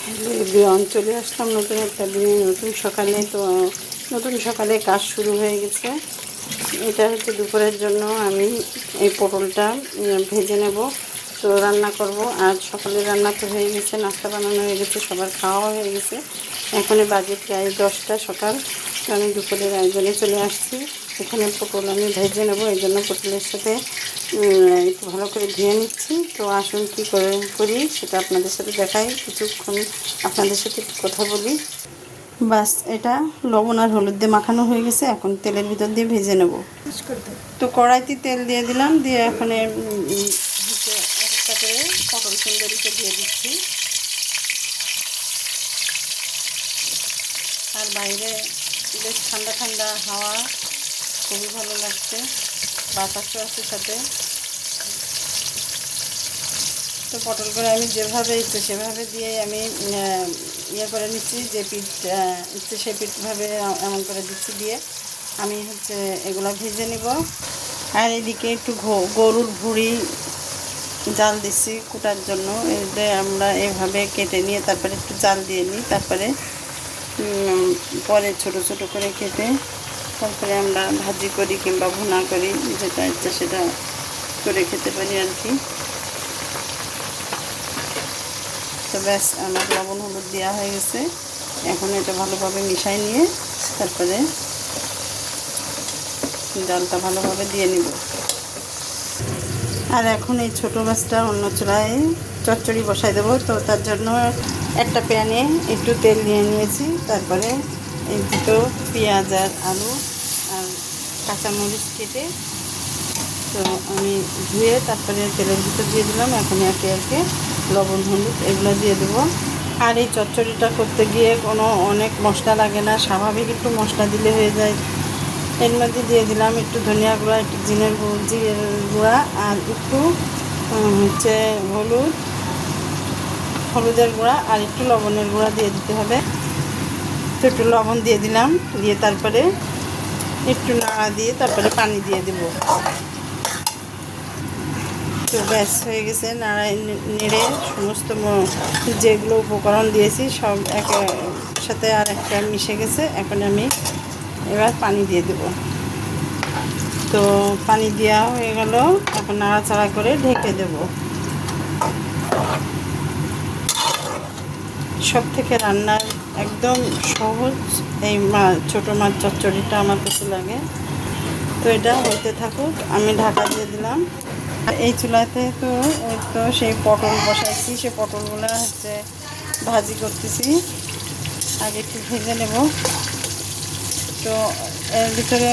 চলে আসলাম নতুন একটা দিনে, নতুন সকালে। তো নতুন সকালে কাজ শুরু হয়ে গেছে। এটা হচ্ছে দুপুরের জন্য আমি এই পটলটা ভেজে নেব। তো রান্না করব। আর সকালে রান্না তো হয়ে গেছে, নাস্তা বানানো হয়ে গেছে, সবার খাওয়া হয়ে গেছে। এখনই বাজে প্রায় 10টা সকাল। তো আমি দুপুরের আয়োজনে চলে আসছি। এখানে পটল আমি ভেজে নেব, এই জন্য পটলের সাথে একটু ভালো করে ধুয়ে নিচ্ছি। তো আসুন কী করে করি সেটা আপনাদের সাথে দেখাই, কিছুক্ষণ আপনাদের সাথে একটু কথা বলি। বাস, এটা লবণ আর হলুদ দিয়ে মাখানো হয়ে গেছে। এখন তেলের ভিতর দিয়ে ভেজে নেব। তো কড়াইতে তেল দিয়ে দিলাম, দিয়ে এখানে একটা করে পটল সুন্দরীকে দিয়ে দিচ্ছি। আর বাইরে বেশ ঠান্ডা ঠান্ডা হাওয়া, খুবই ভালো লাগছে, বাতাসও আছে সাথে। তো পটলগুলো আমি যেভাবে ইচ্ছে সেভাবে দিয়ে আমি ইয়ে করে নিচ্ছি, যে পিঠ ইচ্ছে সে পিঠভাবে এমন করে দিচ্ছি। দিয়ে আমি হচ্ছে এগুলো ভেজে নিব। আর এদিকে একটু গরুর ভুঁড়ি জাল দিচ্ছি কুটার জন্য। এতে আমরা এভাবে কেটে নিয়ে তারপরে একটু জাল দিয়ে নিই, তারপরে পরে ছোট ছোট করে কেটে তারপরে আমরা ভাজি করি কিংবা ভুনা করি, যেটা ইচ্ছে সেটা করে খেতে পারি আর কি। তো ব্যাস, আমার লবণ হলুদ দেওয়া হয়ে গেছে। এখন এটা ভালোভাবে মিশাই নিয়ে তারপরে ডালটা ভালোভাবে দিয়ে নিব। আর এখন এই ছোটো মাছটা অন্য চুলায় চচ্চড়ি বসাই দেবো। তো তার জন্য একটা প্যানে একটু তেল নিয়ে নিয়েছি। তারপরে এই দুটো পেঁয়াজ আর আলু আর কাঁচামরিচ কেটে তো আমি ধুয়ে তারপরে তেলের ভিতর দিয়ে দিলাম। এখন একে একে লবণ হলুদ এগুলো দিয়ে দেবো। আর এই চচ্চড়িটা করতে গিয়ে অনেক মশলা লাগে না, স্বাভাবিক একটু মশলা দিলে হয়ে যায়। এর মধ্যে দিয়ে দিলাম একটু ধনিয়া গুঁড়া, একটু জিরের গুঁড়া আর একটু হচ্ছে হলুদের গুঁড়া আর একটু লবণের গুঁড়া দিয়ে দিতে হবে। তো একটু লবণ দিয়ে দিলাম, দিয়ে তারপরে একটু নাড়া দিয়ে তারপরে পানি দিয়ে দেব। তো ব্যাস হয়ে গেছে। নাড়ায় নেড়ে সমস্ত যেগুলো উপকরণ দিয়েছি সব একের সাথে আর একটা মিশে গেছে। এখন আমি এবার পানি দিয়ে দেব। তো পানি দেওয়া হয়ে গেল, এখন নাড়াচাড়া করে ঢেকে দেব। সব থেকে রান্নার একদম সহজ এই ছোটো মাছ চচ্চড়িটা আমার কাছে লাগে। তো এটা হইতে থাকুক, আমি ঢাকা দিয়ে দিলাম। আর এই চুলাতে তো সেই পটল বসাইছি, সেই পটলগুলো হচ্ছে ভাজি করতেছি। আগে একটু ভেজে নেব। তো এর ভিতরে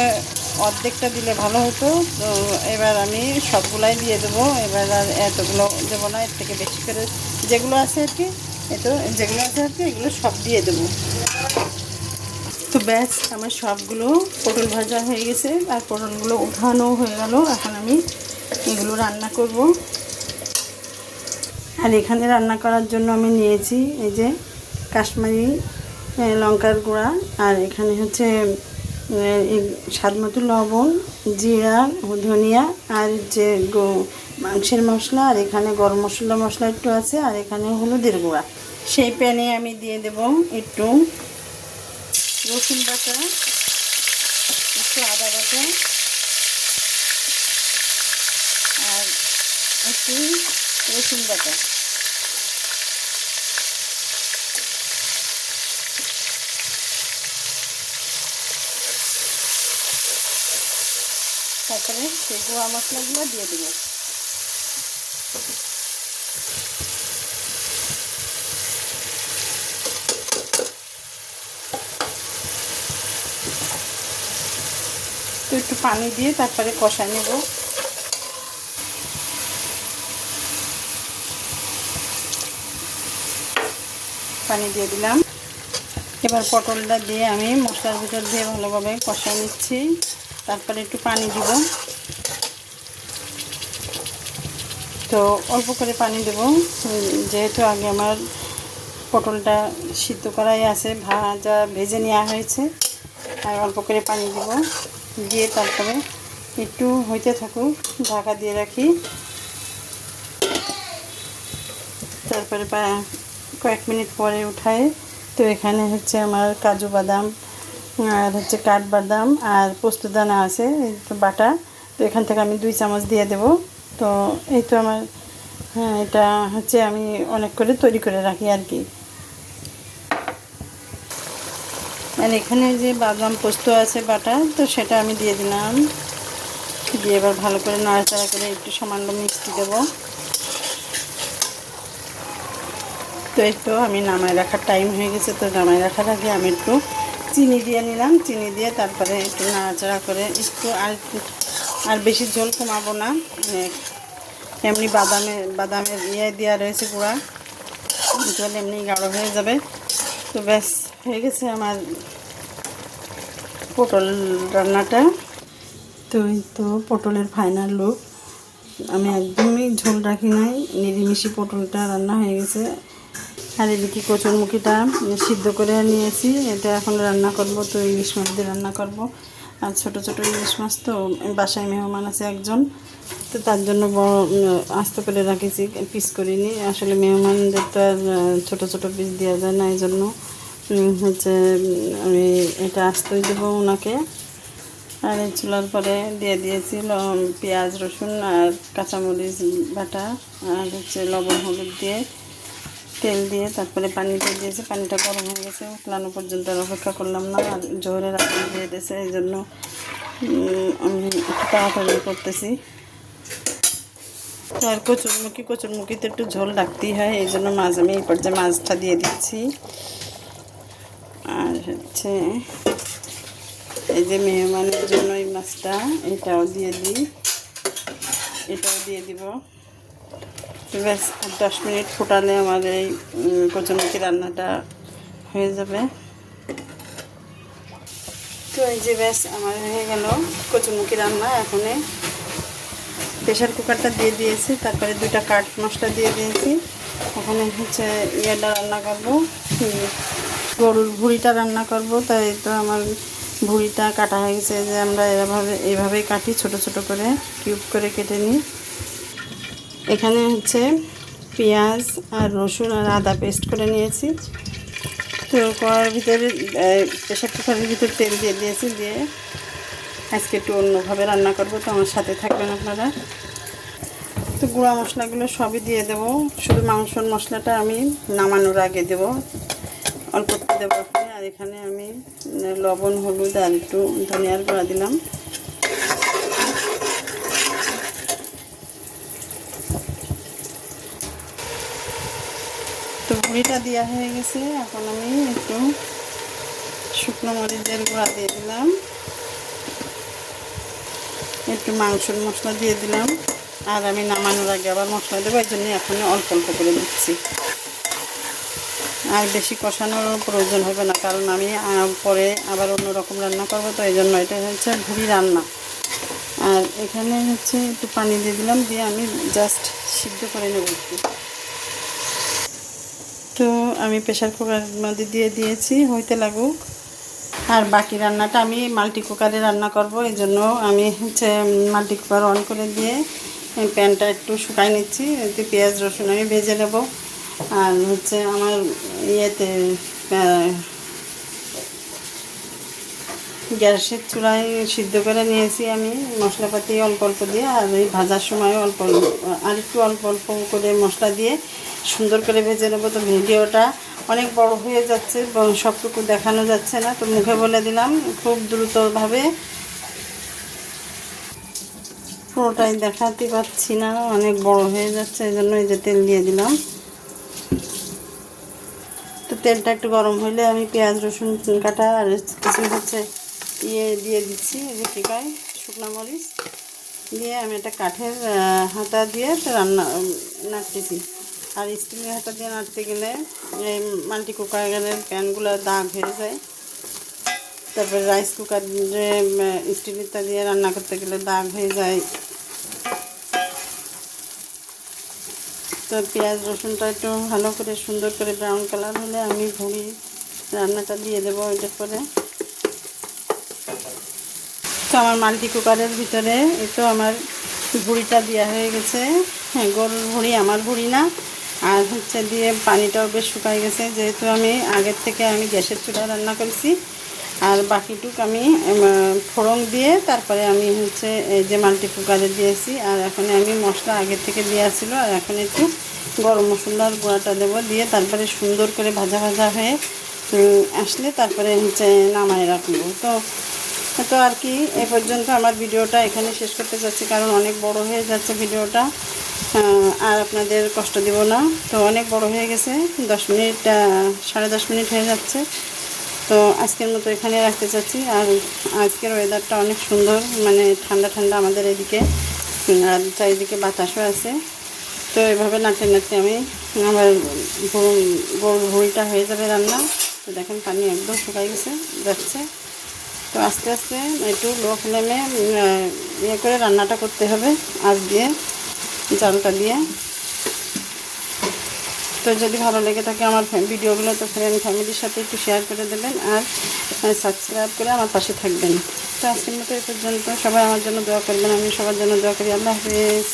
অর্ধেকটা দিলে ভালো হতো। তো এবার আমি সবগুলাই দিয়ে দেবো। এবার আর এতগুলো দেবো না, এর থেকে বেশি করে যেগুলো আছে আর কি, যেগুলো আছে আর কি এগুলো সব দিয়ে দেবো। তো ব্যাস, আমার সবগুলো পটল ভাজা হয়ে গেছে আর পটলগুলো উঠানো হয়ে গেল। এখন আমি এগুলো রান্না করব। আর এখানে রান্না করার জন্য আমি নিয়েছি এই যে কাশ্মীরি লঙ্কার গুঁড়া, আর এখানে হচ্ছে স্বাদ মতো লবণ, জিরা, ধনিয়া আর যে মাংসের মশলা, আর এখানে গরম মশলা একটু আছে, আর এখানে হলুদের গুঁড়া। সেই প্যানে আমি দিয়ে দেব একটু রসুন বাটা, একটু আদা বাটা আর একটু রসুন বাটা। তারপরে সেই গুঁড়া মশলাগুলো দিয়ে দেবো। তো একটু পানি দিয়ে তারপরে কষা নেব। পানি দিয়ে দিলাম। এবার পটলটা দিয়ে আমি মশলার ভিতর দিয়ে ভালোভাবে কষা নিচ্ছি। তারপরে একটু পানি দিব। তো অল্প করে পানি দেব, যেহেতু আগে আমার পটলটা সিদ্ধ করাই আছে, ভেজে নেওয়া হয়েছে। আর অল্প করে পানি দেব, দিয়ে তারপরে একটু হইতে থাকুক, ঢাকা দিয়ে রাখি। তারপরে কয়েক মিনিট পরে উঠাই। তো এখানে হচ্ছে আমার কাজু বাদাম আর হচ্ছে কাঠবাদাম আর পোস্তদানা আছে এই তো বাটা। তো এখান থেকে আমি 2 চামচ দিয়ে দেব। তো এই তো আমার এটা হচ্ছে আমি অনেক করে তৈরি করে রাখি আর কি। আর এখানে যে বাদাম পোস্ত আছে বাটা, তো সেটা আমি দিয়ে দিলাম। দিয়ে এবার ভালো করে নাড়াচাড়া করে একটু সামান্য মিষ্টি দেবো। তো এই তো আমি নামায় রাখার টাইম হয়ে গেছে। তো নামায় রাখার আগে আমি একটু চিনি দিয়ে নিলাম। চিনি দিয়ে তারপরে একটু নাড়াচাড়া করে একটু আর বেশি ঝোল কমাবো না, এমনি বাদামের দেওয়া রয়েছে গুঁড়া, ঝোল এমনি গাঢ় হয়ে যাবে। তো ব্যাস হয়ে গেছে আমার পটল রান্নাটা। তো এই তো পটলের ফাইনাল লুক। আমি একদমই ঝোল রাখি নাই, নিরামিষি পটলটা রান্না হয়ে গেছে। আর এদিকে কচুরমুখিটা সিদ্ধ করে নিয়েছি, এটা এখন রান্না করব। তো ইলিশ মাছ দিয়ে রান্না করব। আর ছোট ছোট ইলিশ মাছ, তো বাসায় মেহমান আছে একজন, তো তার জন্য বড় আস্ত করে রাখেছি, পিস করিনি। আসলে মেহমানদের তো আর ছোটো ছোটো পিস দেওয়া যায় না, এই জন্য হচ্ছে আমি এটা আস্তই দেবো ওনাকে। আর এই চুলার পরে দিয়ে দিয়েছি পেঁয়াজ রসুন আর কাঁচামরিচ বাটা, আর হচ্ছে লবণ হলুদ দিয়ে তেল দিয়ে তারপরে পানি দিয়ে দিয়েছি। পানিটা গরম হয়ে গেছে, উতলানো পর্যন্ত অপেক্ষা করলাম না। আর জোরের আগুন দিয়ে দিয়েছে, এই জন্য আমি একটু তাড়াতাড়ি করতেছি। আর কচুরমুখিতে একটু ঝোল রাখতেই হয়, এই জন্য মাছ আমি এই পর্যায়ে মাছটা দিয়ে দিচ্ছি। আর হচ্ছে এই যে মেহমানের জন্য এই মাছটা, এটাও দিয়ে দিব। ব্যাস 10 মিনিট ফোটালে আমার এই কচুরমুখী রান্নাটা হয়ে যাবে। তো এই যে ব্যাস আমার হয়ে গেল কচুরমুখী রান্না। এখন প্রেশার কুকারটা দিয়ে দিয়েছি, তারপরে 2টা কাঠ মশলা দিয়ে দিয়েছি। ওখানে হচ্ছে ইয়েটা রান্না করবো, গরুর ভুঁড়িটা রান্না করব। তাই তো আমার ভুঁড়িটা কাটা হয়ে গেছে, যে আমরা এইভাবেই কাটি, ছোট ছোট করে কিউব করে কেটে নিই। এখানে হচ্ছে পেঁয়াজ আর রসুন আর আদা পেস্ট করে নিয়েছি। তো কড়ার ভিতরে প্রেশার কুকারের ভিতরে তেল দিয়ে দিয়েছি, দিয়ে আজকে একটু অন্যভাবে রান্না করব। তো আমার সাথে থাকবেন আপনারা। তো গুঁড়া মশলাগুলো সবই দিয়ে দেবো, শুধু মাংসর মশলাটা আমি নামানোর আগে দেবো, অল্প একটু দেবো। আর এখানে আমি লবণ হলুদ আর একটু ধনিয়ার গুঁড়া দিলাম। তো ভুঁড়িটা দেওয়া হয়ে গেছে, এখন আমি একটু শুকনো মরিচের গুঁড়া দিয়ে দিলাম, একটু মাংসের মশলা দিয়ে দিলাম। আর আমি নামানোর আগে আবার মশলা দেবো, এই জন্য এখন অল্প অল্প করে দিচ্ছি। আর বেশি কষানোর প্রয়োজন হবে না, কারণ আমি পরে আবার অন্যরকম রান্না করবো। তো এই জন্য এটা হচ্ছে ভুঁড়ি রান্না। আর এখানে হচ্ছে একটু পানি দিয়ে দিলাম, দিয়ে আমি জাস্ট সিদ্ধ করে নেব একটু। তো আমি প্রেশার কুকারের মধ্যে দিয়ে দিয়েছি, হইতে লাগুক। আর বাকি রান্নাটা আমি মাল্টি কুকারে রান্না করব, এই জন্য আমি হচ্ছে মাল্টি কুকার অন করে দিয়ে প্যানটা একটু শুকাই নিচ্ছি। এতে পেঁয়াজ রসুন আমি ভেজে নেব। আর হচ্ছে আমার ইয়েতে গ্যাসের চুলায় সিদ্ধ করে নিয়েছি আমি মশলাপাতি অল্প অল্প দিয়ে। আর এই ভাজার সময় একটু অল্প অল্প করে মশলা দিয়ে সুন্দর করে ভেজে নেবো। তো ভিডিওটা অনেক বড় হয়ে যাচ্ছে, সবটুকু দেখানো যাচ্ছে না, তো মুখে বলে দিলাম খুব দ্রুতভাবে, পুরোটাই দেখাতে পারছি না, অনেক বড় হয়ে যাচ্ছে, এই জন্য এই যে তেল দিয়ে দিলাম। তো তেলটা একটু গরম হলে আমি পেঁয়াজ রসুন কাটা আর কিছু হচ্ছে দিয়ে দিচ্ছি, এই যে টিকায় শুকনো মরিচ দিয়ে আমি একটা কাঠের হাতা দিয়ে নাড়তেছি। আর স্টিলের হাতা দিয়ে নাড়তে গেলে এই মাল্টি কুকারের প্যানগুলো দাগ হয়ে যায়। তারপরে রাইস কুকার যে স্টিলেরটা দিয়ে রান্না করতে গেলে দাগ হয়ে যায়। তো পেঁয়াজ রসুনটা একটু ভালো করে সুন্দর করে ব্রাউন কালার হলে আমি ভুঁড়ি রান্নাটা দিয়ে দেবো এটার পরে। তো আমার মাল্টি কুকারের ভিতরে এই তো আমার ভুঁড়িটা দেওয়া হয়ে গেছে। হ্যাঁ, গরুর ভুঁড়ি, আমার ভুঁড়ি না। আর হচ্ছে দিয়ে পানিটাও বেশ শুকাই গেছে, যেহেতু আমি আগের থেকে আমি গ্যাসের চুলায় রান্না করেছি। আর বাকিটুক আমি ফোড়ন দিয়ে তারপরে আমি হচ্ছে এই যে মাল্টি কুকারে দিয়েছি। আর এখন আমি মশলা আগের থেকে দেওয়া ছিল, আর এখন একটু গরম মশলার গুঁড়াটা দেবো, দিয়ে তারপরে সুন্দর করে ভাজা ভাজা হয়ে আসলে তারপরে হচ্ছে নামায় রাখবো। তো আর কি, এ পর্যন্ত আমার ভিডিওটা এখানে শেষ করতে চাচ্ছি, কারণ অনেক বড় হয়ে যাচ্ছে ভিডিওটা, আর আপনাদের কষ্ট দিব না। তো অনেক বড় হয়ে গেছে, 10 মিনিট 10.5 মিনিট হয়ে যাচ্ছে। তো আজকের মতো এখানে রাখতে চাচ্ছি। আর আজকের ওয়েদারটা অনেক সুন্দর, মানে ঠান্ডা ঠান্ডা আমাদের এদিকে, আর চারিদিকে বাতাসও আছে। তো এভাবে নাড়তে নাড়তে আমি আমার গরুর ভুঁড়িটা হয়ে যাবে রান্না। তো দেখেন পানি একদম শুকাই যাচ্ছে। তো আস্তে আস্তে একটু লো ফ্লেমে ইয়ে করে রান্নাটা করতে হবে, আঁচ দিয়ে, জালটা দিয়ে। তো যদি ভালো লেগে থাকে আমার ভিডিওগুলো, তো ফ্রেন্ড ফ্যামিলির সাথে একটু শেয়ার করে দেবেন, আর সাবস্ক্রাইব করে আমার পাশে থাকবেন। তো আজকের মতো এ পর্যন্ত, সবাই আমার জন্য দোয়া করবেন, আমি সবার জন্য দোয়া করি। আল্লাহ হাফেজ।